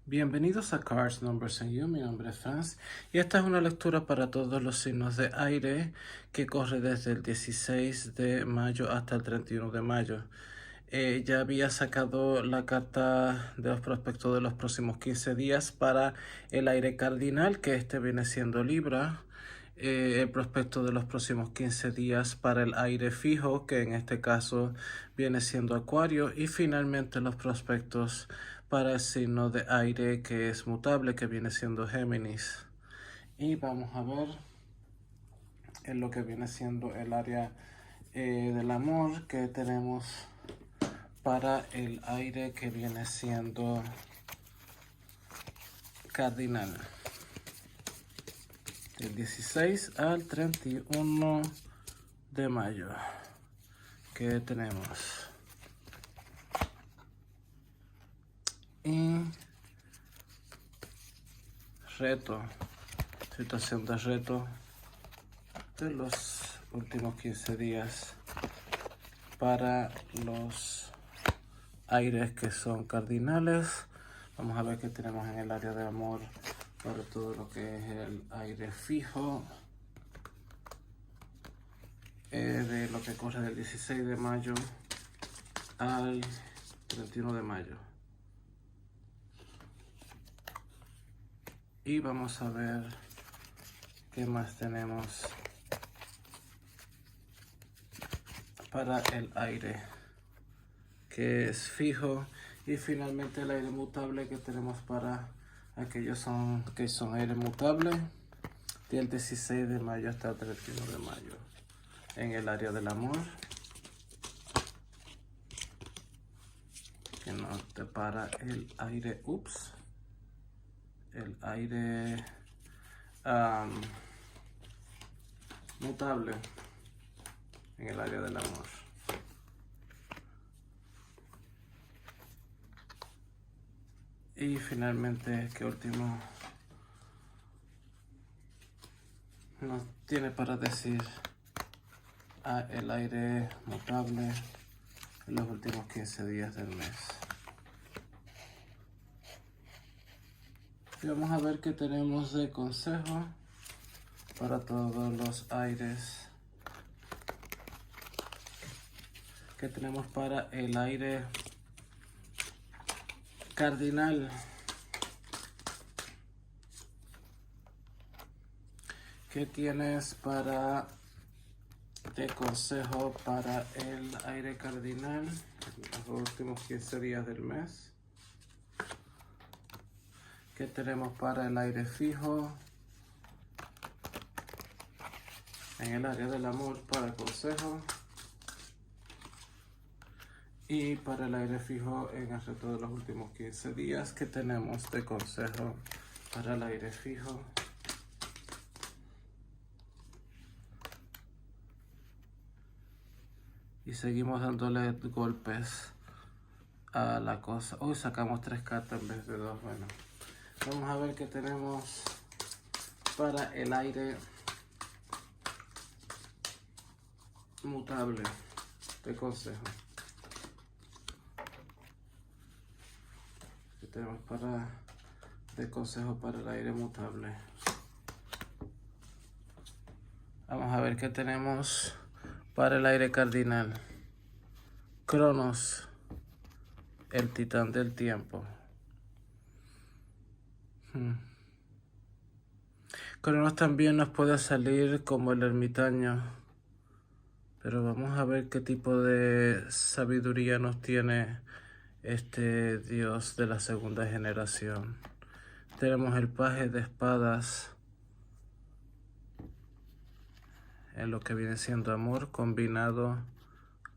Bienvenidos a Cards, Numbers and You. Mi nombre es Franz y esta es una lectura para todos los signos de aire que corre desde el 16 de mayo hasta el 31 de mayo. Ya había sacado la carta de los prospectos de los próximos 15 días para el aire cardinal, que este viene siendo Libra. El prospecto de los próximos 15 días para el aire fijo, que en este caso viene siendo Acuario, y finalmente los prospectos para el signo de aire que es mutable, que viene siendo Géminis. Y vamos a ver en lo que viene siendo el área del amor que tenemos para el aire que viene siendo cardinal. Del 16 al 31 de mayo. ¿Qué tenemos? Y reto, situación de reto de los últimos 15 días para los aires que son cardinales. Vamos a ver qué tenemos en el área de amor para todo lo que es el aire fijo, de lo que corre del 16 de mayo al 31 de mayo. Y vamos a ver qué más tenemos para el aire que es fijo, y finalmente el aire mutable que tenemos para aquellos que son aire mutable del 16 de mayo hasta el 31 de mayo. En el área del amor, que nos depara el aire, el aire mutable en el área del amor. Y finalmente, ¿qué último nos tiene para decir el aire mutable en los últimos 15 días del mes? Y vamos a ver qué tenemos de consejo para todos los aires. ¿Qué tenemos para el aire cardinal? ¿Qué tienes para de consejo para el aire cardinal en los últimos 15 días del mes? ¿Qué tenemos para el aire fijo en el área del amor para consejo? Y para el aire fijo en el resto de los últimos 15 días, ¿qué tenemos de consejo para el aire fijo? Y seguimos dándole golpes a la cosa. Hoy sacamos 3 cartas en vez de 2. Bueno, vamos a ver qué tenemos para el aire mutable de consejo. ¿Qué tenemos de consejo para el aire mutable? Vamos a ver qué tenemos para el aire cardinal. Cronos, el titán del tiempo. Cronos también nos puede salir como el ermitaño, pero vamos a ver qué tipo de sabiduría nos tiene este dios de la segunda generación. Tenemos el paje de espadas en lo que viene siendo amor, combinado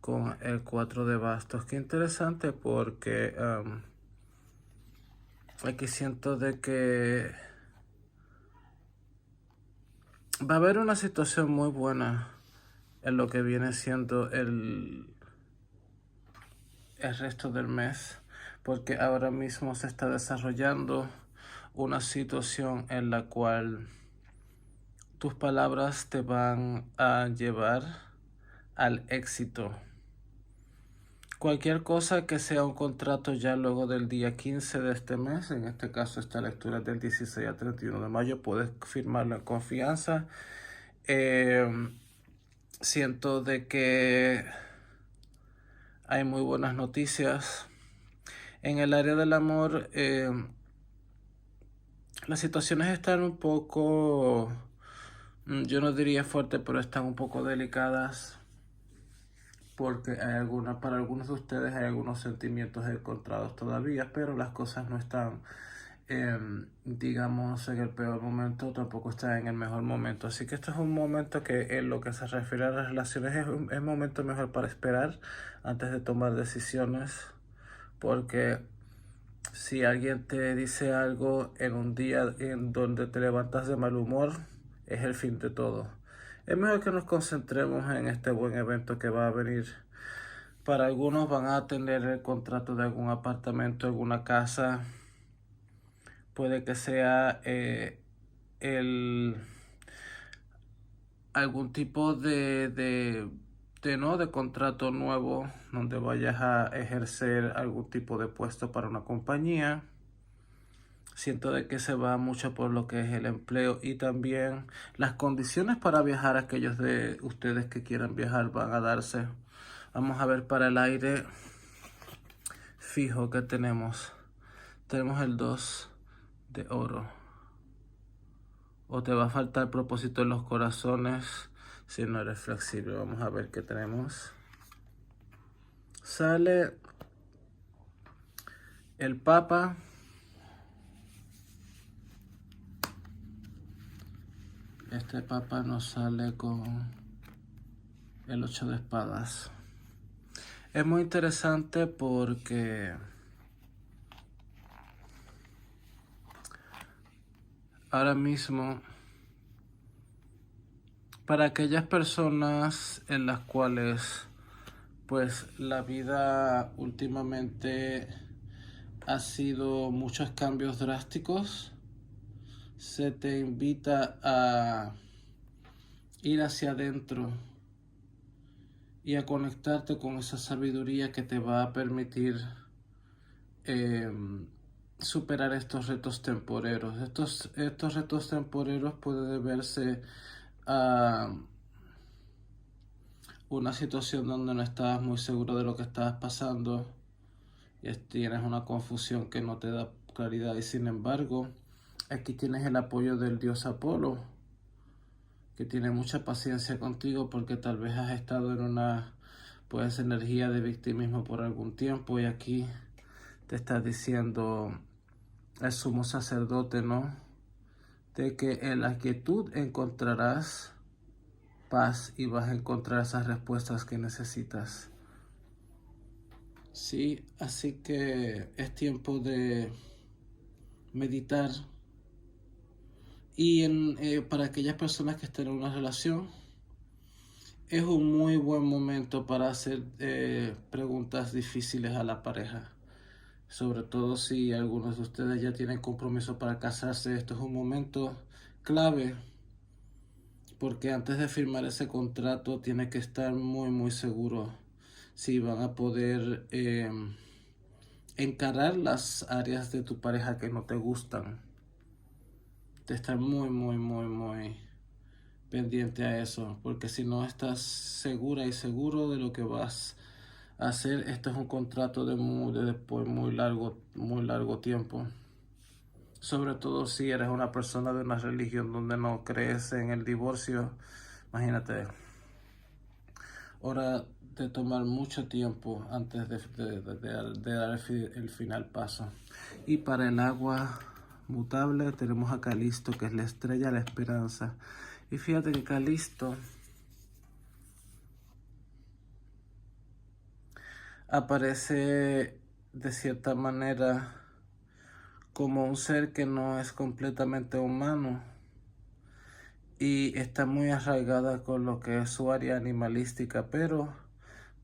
con el 4 de bastos. Qué interesante, porque aquí siento de que va a haber una situación muy buena en lo que viene siendo el resto del mes, porque ahora mismo se está desarrollando una situación en la cual tus palabras te van a llevar al éxito. Cualquier cosa que sea un contrato ya luego del día 15 de este mes, en este caso esta lectura es del 16 al 31 de mayo, puedes firmarlo en confianza. Siento de que hay muy buenas noticias. En el área del amor, las situaciones están un poco, yo no diría fuerte, pero están un poco delicadas. Porque para algunos de ustedes hay algunos sentimientos encontrados todavía, pero las cosas no están, digamos, en el peor momento, tampoco están en el mejor momento. Así que esto es un momento que en lo que se refiere a las relaciones es un momento mejor para esperar antes de tomar decisiones, porque si alguien te dice algo en un día en donde te levantas de mal humor, es el fin de todo. Es mejor que nos concentremos en este buen evento que va a venir. Para algunos van a tener el contrato de algún apartamento, alguna casa. Puede que sea algún tipo de contrato nuevo donde vayas a ejercer algún tipo de puesto para una compañía. Siento de que se va mucho por lo que es el empleo y también las condiciones para viajar. Aquellos de ustedes que quieran viajar van a darse. Vamos a ver para el aire fijo que tenemos. Tenemos el 2 de oro. O te va a faltar propósito en los corazones si no eres flexible. Vamos a ver qué tenemos. Sale el Papa. Este Papa nos sale con el 8 de espadas. Es muy interesante porque ahora mismo, para aquellas personas en las cuales pues la vida últimamente ha sido muchos cambios drásticos, se te invita a ir hacia adentro y a conectarte con esa sabiduría que te va a permitir superar estos retos temporeros. Estos retos temporeros pueden deberse a una situación donde no estabas muy seguro de lo que estabas pasando y tienes una confusión que no te da claridad, y sin embargo aquí tienes el apoyo del dios Apolo, que tiene mucha paciencia contigo porque tal vez has estado en una pues energía de victimismo por algún tiempo, y aquí te está diciendo el sumo sacerdote, ¿no? De que en la quietud encontrarás paz y vas a encontrar esas respuestas que necesitas. Sí, así que es tiempo de meditar. Y para aquellas personas que estén en una relación, es un muy buen momento para hacer preguntas difíciles a la pareja. Sobre todo si algunos de ustedes ya tienen compromiso para casarse, esto es un momento clave, porque antes de firmar ese contrato tiene que estar muy seguro si van a poder encarar las áreas de tu pareja que no te gustan. De estar muy pendiente a eso, porque si no estás segura y seguro de lo que vas a hacer, esto es un contrato por muy largo tiempo. Sobre todo si eres una persona de una religión donde no crees en el divorcio. Imagínate, hora de tomar mucho tiempo antes de dar el final paso. Y para el agua mutable tenemos a Calisto, que es la estrella, la esperanza. Y fíjate que Calisto aparece de cierta manera como un ser que no es completamente humano y está muy arraigada con lo que es su área animalística, pero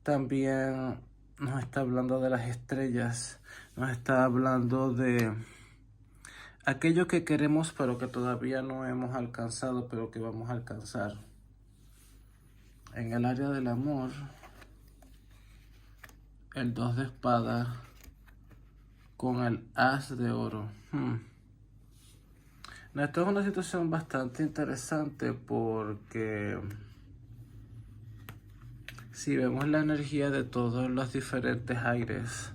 también nos está hablando de las estrellas, nos está hablando de aquello que queremos pero que todavía no hemos alcanzado, pero que vamos a alcanzar. En el área del amor, el 2 de espada con el as de oro. Esto es una situación bastante interesante porque si vemos la energía de todos los diferentes aires,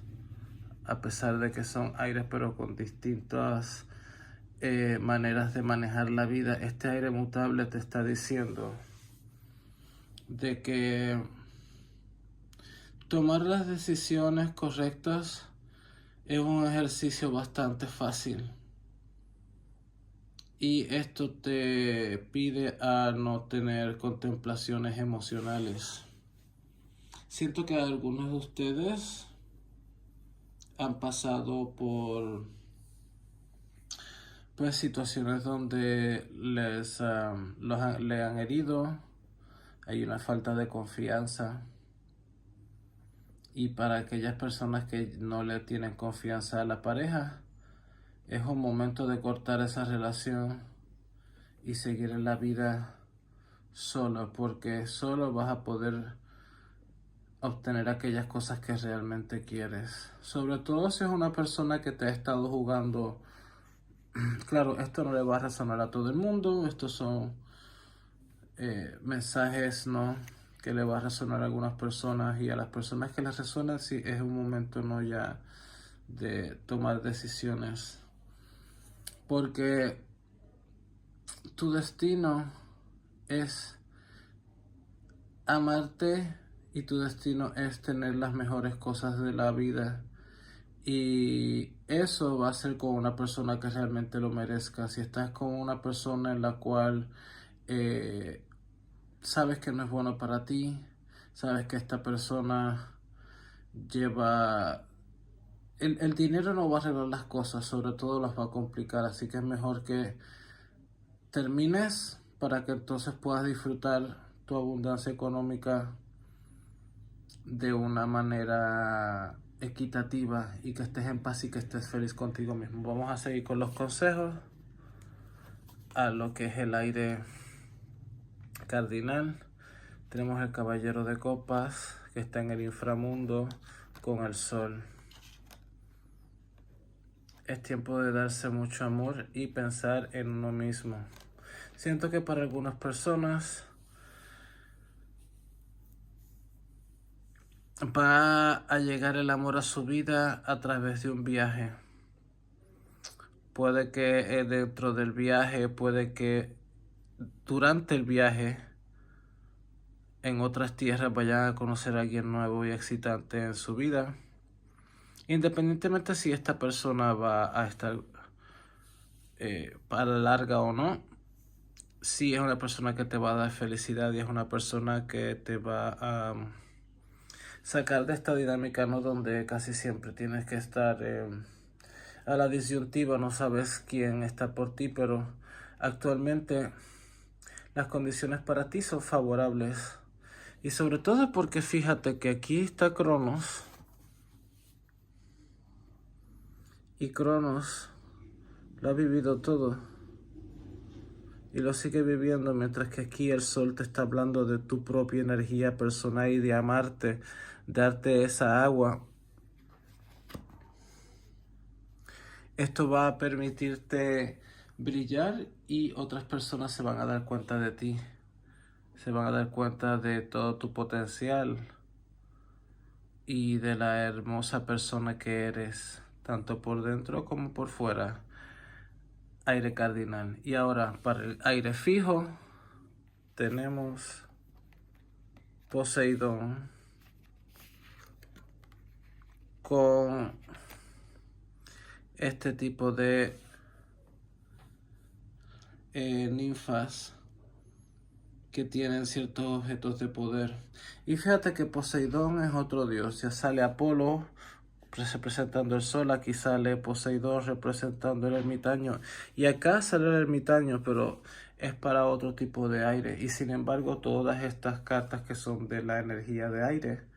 a pesar de que son aires pero con distintas maneras de manejar la vida, este aire mutable te está diciendo de que tomar las decisiones correctas es un ejercicio bastante fácil. Y esto te pide a no tener contemplaciones emocionales. Siento que algunos de ustedes han pasado por pues situaciones donde le han herido, hay una falta de confianza. Y para aquellas personas que no le tienen confianza a la pareja, es un momento de cortar esa relación y seguir en la vida solo, porque solo vas a poder obtener aquellas cosas que realmente quieres. Sobre todo si es una persona que te ha estado jugando. Claro, esto no le va a resonar a todo el mundo. Estos son mensajes, ¿no?, que le va a resonar a algunas personas, y a las personas que les resuenan sí es un momento, ¿no?, ya de tomar decisiones, porque tu destino es amarte y tu destino es tener las mejores cosas de la vida, y eso va a ser con una persona que realmente lo merezca. Si estás con una persona en la cual sabes que no es bueno para ti, sabes que esta persona lleva... El dinero no va a arreglar las cosas, sobre todo las va a complicar, así que es mejor que termines para que entonces puedas disfrutar tu abundancia económica de una manera equitativa y que estés en paz y que estés feliz contigo mismo. Vamos a seguir con los consejos a lo que es el aire cardinal. Tenemos el caballero de copas que está en el inframundo con el sol. Es tiempo de darse mucho amor y pensar en uno mismo. Siento que para algunas personas va a llegar el amor a su vida a través de un viaje. Puede que dentro del viaje, puede que durante el viaje en otras tierras vayan a conocer a alguien nuevo y excitante en su vida. Independientemente si esta persona va a estar para larga o no, si es una persona que te va a dar felicidad y es una persona que te va a sacar de esta dinámica, ¿no?, donde casi siempre tienes que estar a la disyuntiva, no sabes quién está por ti, pero actualmente las condiciones para ti son favorables. Y sobre todo porque fíjate que aquí está Cronos, y Cronos lo ha vivido todo y lo sigue viviendo, mientras que aquí el sol te está hablando de tu propia energía personal y de amarte, darte esa agua. Esto va a permitirte brillar y otras personas se van a dar cuenta de ti, se van a dar cuenta de todo tu potencial y de la hermosa persona que eres, tanto por dentro como por fuera. Aire cardinal. Y ahora para el aire fijo tenemos Poseidón con este tipo de ninfas que tienen ciertos objetos de poder. Y fíjate que Poseidón es otro dios. Ya sale Apolo representando el sol, aquí sale Poseidón representando el ermitaño, y acá sale el ermitaño, pero es para otro tipo de aire. Y sin embargo, todas estas cartas que son de la energía de aire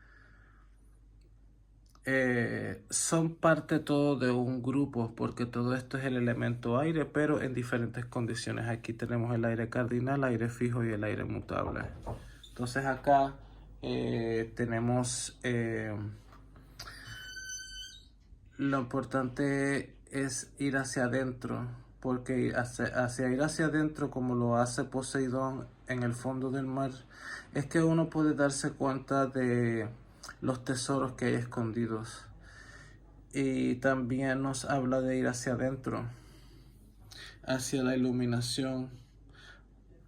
son parte todo de un grupo, porque todo esto es el elemento aire, pero en diferentes condiciones. Aquí tenemos el aire cardinal, aire fijo y el aire mutable. Entonces acá tenemos lo importante es ir hacia adentro, porque hacia ir hacia adentro, como lo hace Poseidón en el fondo del mar, es que uno puede darse cuenta de los tesoros que hay escondidos. Y también nos habla de ir hacia adentro, hacia la iluminación.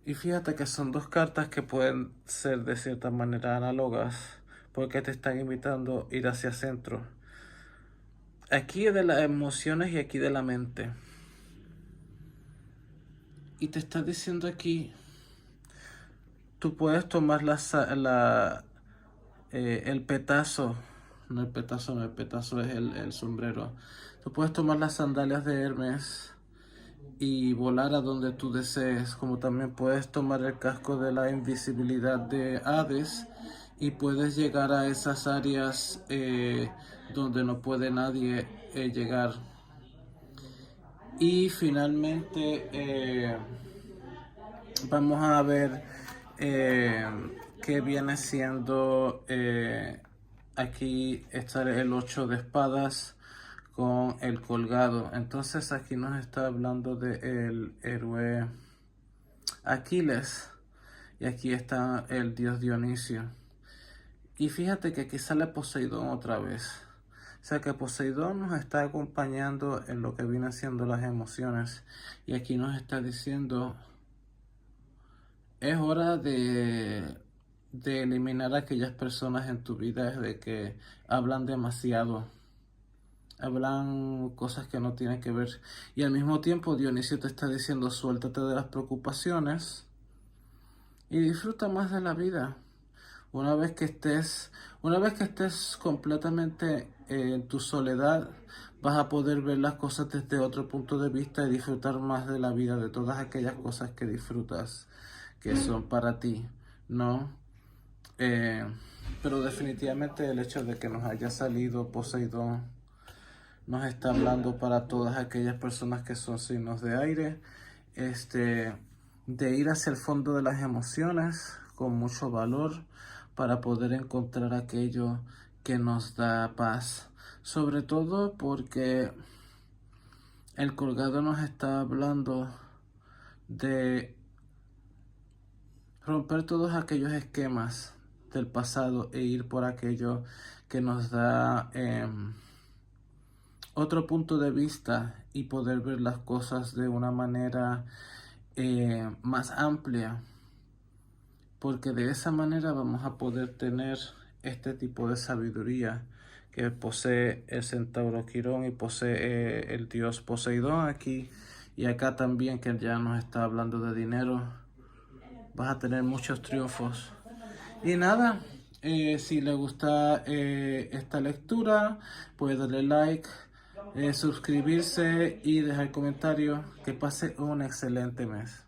Y fíjate que son dos cartas que pueden ser de cierta manera análogas, porque te están invitando a ir hacia centro. Aquí de las emociones y aquí de la mente. Y te está diciendo aquí, tú puedes tomar el petazo. No el petazo, no, el petazo es el sombrero. Tú puedes tomar las sandalias de Hermes y volar a donde tú desees, como también puedes tomar el casco de la invisibilidad de Hades y puedes llegar a esas áreas donde no puede nadie llegar. Y finalmente vamos a ver qué viene siendo aquí está el 8 de espadas con el colgado. Entonces aquí nos está hablando del héroe Aquiles y aquí está el dios Dionisio. Y fíjate que aquí sale Poseidón otra vez. O sea que Poseidón nos está acompañando en lo que vienen siendo las emociones. Y aquí nos está diciendo, es hora de eliminar a aquellas personas en tu vida de que hablan demasiado. Hablan cosas que no tienen que ver. Y al mismo tiempo Dionisio te está diciendo, suéltate de las preocupaciones y disfruta más de la vida. Una vez que estés completamente en tu soledad, vas a poder ver las cosas desde otro punto de vista y disfrutar más de la vida, de todas aquellas cosas que disfrutas, que son para ti, ¿no? Pero definitivamente el hecho de que nos haya salido Poseidón nos está hablando para todas aquellas personas que son signos de aire, de ir hacia el fondo de las emociones con mucho valor para poder encontrar aquello que nos da paz. Sobre todo porque el colgado nos está hablando de romper todos aquellos esquemas del pasado e ir por aquello que nos da otro punto de vista y poder ver las cosas de una manera más amplia, porque de esa manera vamos a poder tener este tipo de sabiduría que posee el centauro Quirón y posee el dios Poseidón aquí y acá también, que ya nos está hablando de dinero. Vas a tener muchos triunfos. Y nada, si le gusta esta lectura, puede darle like, suscribirse y dejar comentarios. Que pase un excelente mes.